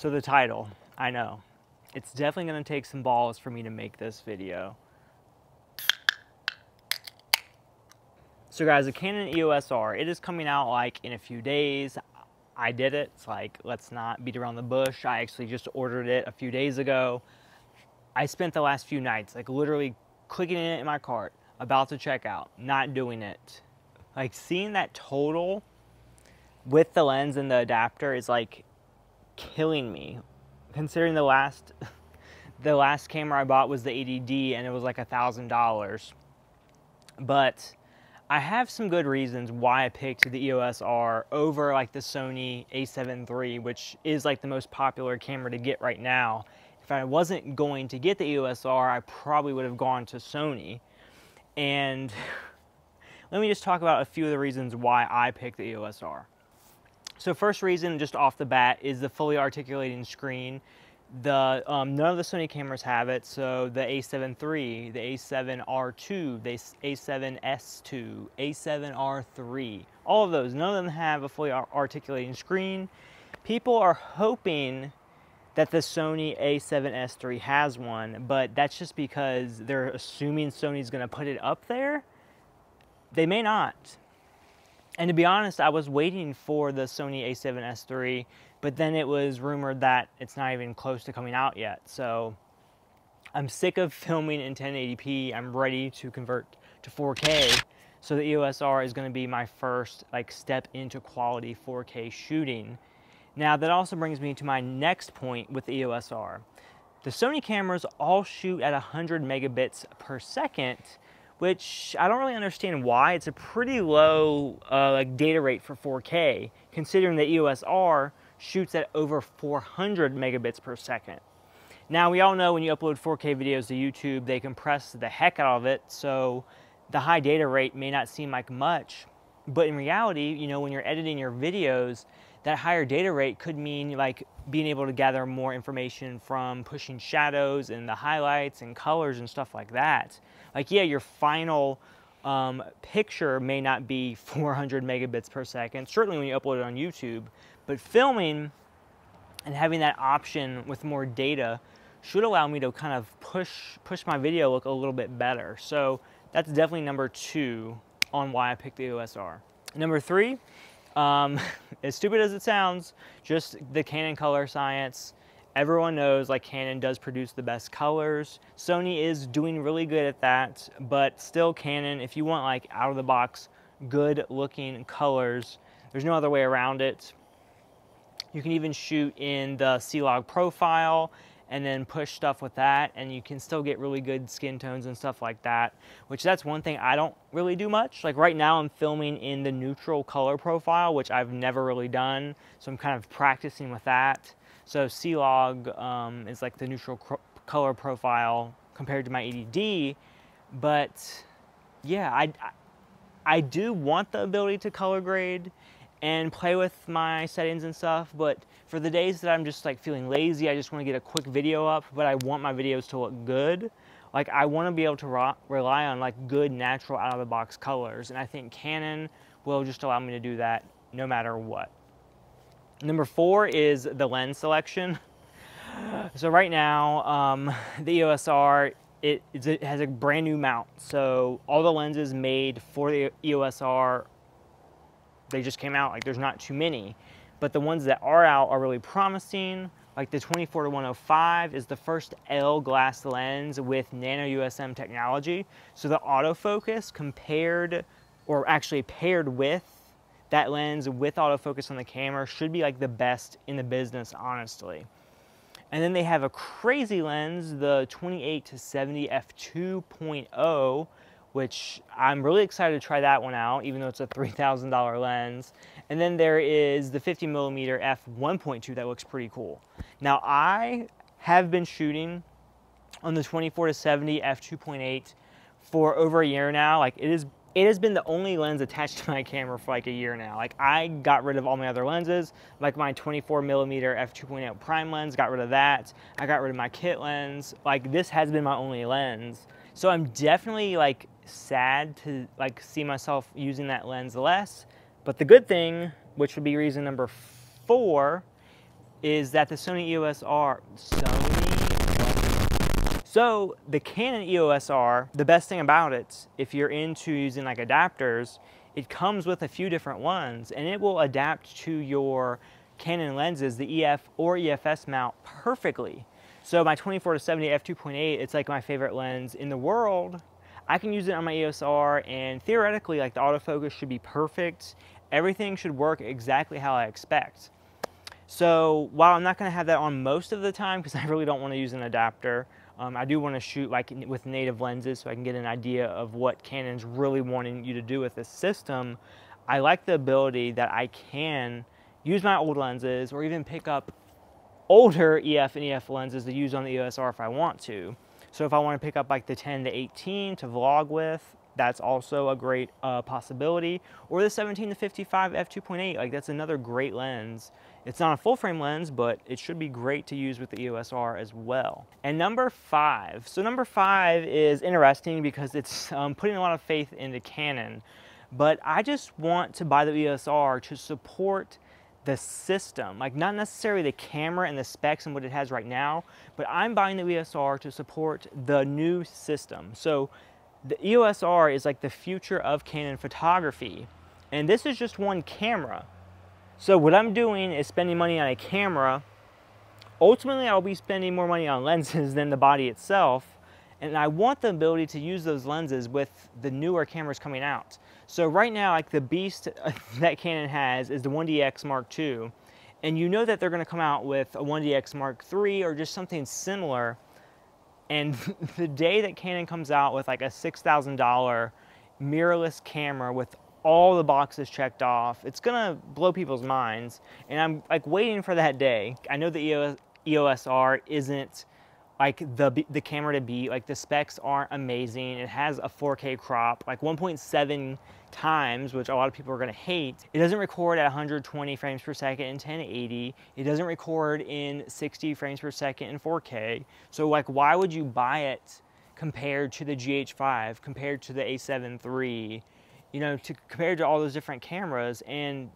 So the title, I know, it's definitely going to take some balls for me to make this video. So guys, the Canon EOS R, it is coming out like in a few days. I did it. It's like, let's not beat around the bush. I actually just ordered it a few days ago. I spent the last few nights like literally clicking it in my cart, about to check out, not doing it. Like seeing that total with the lens and the adapter is like killing me. Considering the last camera I bought was the A7iii and it was like $1,000. But I have some good reasons why I picked the EOS R over like the Sony A7 III, which is like the most popular camera to get right now. If I wasn't going to get the EOS R, I probably would have gone to Sony. And let me just talk about a few of the reasons why I picked the EOS R. So first reason, just off the bat, is the fully articulating screen. None of the Sony cameras have it, so the A7 III, the A7R2, the A7S2, A7R3, all of those, none of them have a fully articulating screen. People are hoping that the Sony A7S III has one, but that's just because they're assuming Sony's going to put it up there. They may not. And to be honest, I was waiting for the Sony A7S III, but then it was rumored that it's not even close to coming out yet. So I'm sick of filming in 1080p. I'm ready to convert to 4K. So the EOS R is going to be my first like step into quality 4K shooting. Now that also brings me to my next point with the EOS R. The Sony cameras all shoot at 100 megabits per second, which I don't really understand why. It's a pretty low like data rate for 4K, considering the EOS R shoots at over 400 megabits per second. Now we all know when you upload 4K videos to YouTube, they compress the heck out of it, so the high data rate may not seem like much. But in reality, you know, when you're editing your videos, that higher data rate could mean like being able to gather more information from pushing shadows and the highlights and colors and stuff like that. Like, yeah, your final picture may not be 400 megabits per second, certainly when you upload it on YouTube, but filming and having that option with more data should allow me to kind of push my video look a little bit better. So that's definitely number 2 on why I picked the EOS R. Number 3, as stupid as it sounds, just the Canon color science. Everyone knows like Canon does produce the best colors. Sony is doing really good at that, but still Canon, if you want like out of the box, good looking colors, there's no other way around it. You can even shoot in the C-Log profile and then push stuff with that, and you can still get really good skin tones and stuff like that, which that's one thing I don't really do much. Like right now I'm filming in the neutral color profile, which I've never really done, so I'm kind of practicing with that. So C-Log is like the neutral color profile compared to my A7iii, but yeah, I do want the ability to color grade and play with my settings and stuff, but for the days that I'm just like feeling lazy, I just want to get a quick video up, but I want my videos to look good. Like I want to be able to rely on like good natural out of the box colors, and I think Canon will just allow me to do that no matter what. Number 4 is the lens selection. So right now, the EOS R, it has a brand new mount. So all the lenses made for the EOS R, they just came out. Like there's not too many, but the ones that are out are really promising. Like the 24-105 is the first L glass lens with nano USM technology. So the autofocus compared, or actually paired with that lens with autofocus on the camera should be like the best in the business, honestly. And then they have a crazy lens, the 28-70 f2.0, which I'm really excited to try that one out, even though it's a $3,000 lens. And then there is the 50mm f1.2 that looks pretty cool. Now I have been shooting on the 24-70 f2.8 for over a year now. Like it has been the only lens attached to my camera for like a year now. Like I got rid of all my other lenses, like my 24mm f2.8 prime lens, got rid of that. I got rid of my kit lens. Like this has been my only lens. So I'm definitely like sad to like see myself using that lens less. But the good thing, which would be reason number 4, is that the Sony EOS R, so the Canon EOS R, the best thing about it, if you're into using like adapters, it comes with a few different ones and it will adapt to your Canon lenses, the EF or EFS mount perfectly. So my 24-70 f2.8, it's like my favorite lens in the world. I can use it on my EOS R and theoretically like the autofocus should be perfect. Everything should work exactly how I expect. So while I'm not going to have that on most of the time because I really don't want to use an adapter, I do want to shoot like with native lenses so I can get an idea of what Canon's really wanting you to do with this system. I like the ability that I can use my old lenses or even pick up older EF and EF lenses to use on the EOS R if I want to. So if I want to pick up like the 10-18 to vlog with, that's also a great possibility. Or the 17-55 f2.8, like that's another great lens. It's not a full frame lens, but it should be great to use with the EOS R as well. And number 5. So number 5 is interesting because it's putting a lot of faith into Canon. But I just want to buy the EOS R to support the system, like not necessarily the camera and the specs and what it has right now, but I'm buying the EOS R to support the new system. So the EOS R is like the future of Canon photography. And this is just one camera. So what I'm doing is spending money on a camera. Ultimately, I'll be spending more money on lenses than the body itself. And I want the ability to use those lenses with the newer cameras coming out. So right now, like the beast that Canon has is the 1DX Mark II. And you know that they're going to come out with a 1DX Mark III or just something similar. And the day that Canon comes out with like a $6,000 mirrorless camera with all the boxes checked off, it's gonna blow people's minds. And I'm like waiting for that day. I know the EOS R isn't like the camera to beat. Like the specs aren't amazing. It has a 4K crop, like 1.7 times, which a lot of people are gonna hate. It doesn't record at 120 frames per second in 1080. It doesn't record in 60 frames per second in 4K. So like, why would you buy it compared to the GH5, compared to the A7iii, you know, compared to all those different cameras? And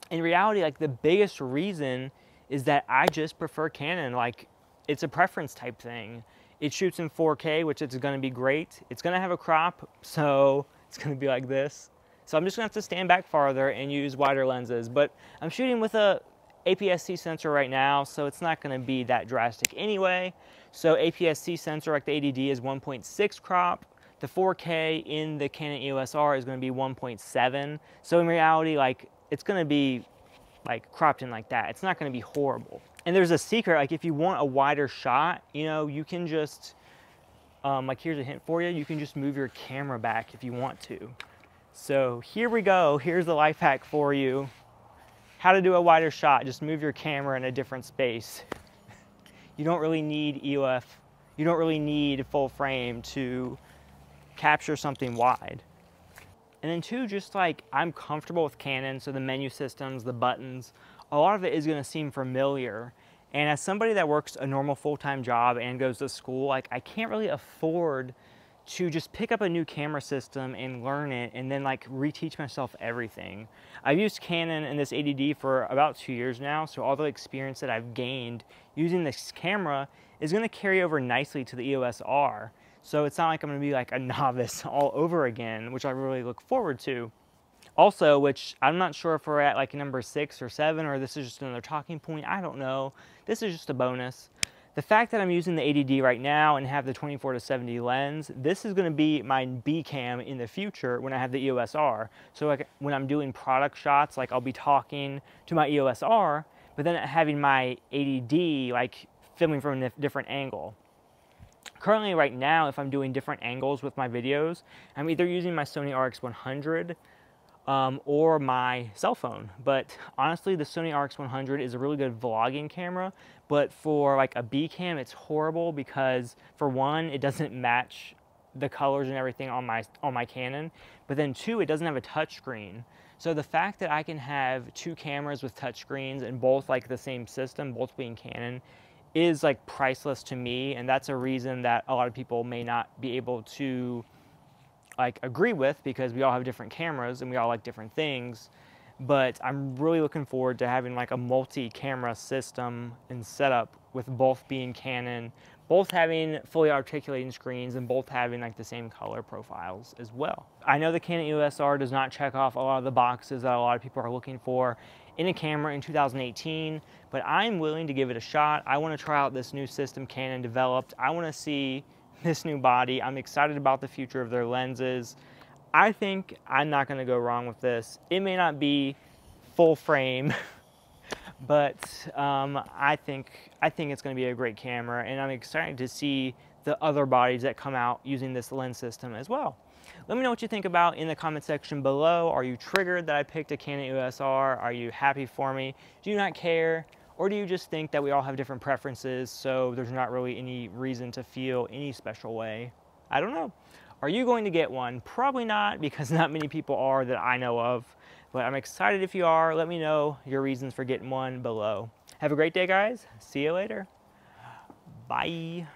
in reality, like the biggest reason is that I just prefer Canon. Like it's a preference type thing. It shoots in 4K, which is gonna be great. It's gonna have a crop, so it's gonna be like this. So I'm just gonna have to stand back farther and use wider lenses, but I'm shooting with a APS-C sensor right now, so it's not gonna be that drastic anyway. So APS-C sensor, like the ADD, is 1.6 crop. The 4K in the Canon EOS R is gonna be 1.7. So in reality, like it's gonna be like cropped in like that. It's not gonna be horrible. And there's a secret, like if you want a wider shot, you know, you can just, like here's a hint for you, you can just move your camera back if you want to. So here we go, here's the life hack for you. How to do a wider shot, just move your camera in a different space. You don't really need EOF, you don't really need full frame to capture something wide. And then two, just like I'm comfortable with Canon, so the menu systems, the buttons, a lot of it is gonna seem familiar. And as somebody that works a normal full-time job and goes to school, like I can't really afford to just pick up a new camera system and learn it and then like reteach myself everything. I've used Canon and this ADD for about 2 years now, so all the experience that I've gained using this camera is gonna carry over nicely to the EOS R. So it's not like I'm gonna be like a novice all over again, which I really look forward to. Also, which I'm not sure if we're at like number 6 or 7, or this is just another talking point, I don't know. This is just a bonus. The fact that I'm using the ADD right now and have the 24-70 lens, this is gonna be my B cam in the future when I have the EOS R. So like when I'm doing product shots, like I'll be talking to my EOS R, but then having my ADD like filming from a different angle. Currently right now, if I'm doing different angles with my videos, I'm either using my Sony RX100 or my cell phone. But honestly, the Sony RX100 is a really good vlogging camera, but for like a B cam, it's horrible because for one, it doesn't match the colors and everything on my Canon, but then two, it doesn't have a touchscreen. So the fact that I can have 2 cameras with touchscreens and both like the same system, both being Canon, is like priceless to me, and that's a reason that a lot of people may not be able to like agree with, because we all have different cameras and we all like different things. but I'm really looking forward to having like a multi-camera system and setup with both being Canon, both having fully articulating screens and both having like the same color profiles as well. I know the Canon EOS R does not check off a lot of the boxes that a lot of people are looking for in a camera in 2018, but I'm willing to give it a shot. I want to try out this new system Canon developed. I want to see this new body. I'm excited about the future of their lenses. I think I'm not going to go wrong with this. It may not be full frame, but I think it's going to be a great camera, and I'm excited to see the other bodies that come out using this lens system as well. Let me know what you think about in the comment section below. Are you triggered that I picked a Canon EOS R? Are you happy for me? Do you not care? Or do you just think that we all have different preferences, so there's not really any reason to feel any special way? I don't know. Are you going to get one? Probably not, because not many people are that I know of. But I'm excited if you are. Let me know your reasons for getting one below. Have a great day, guys. See you later. Bye.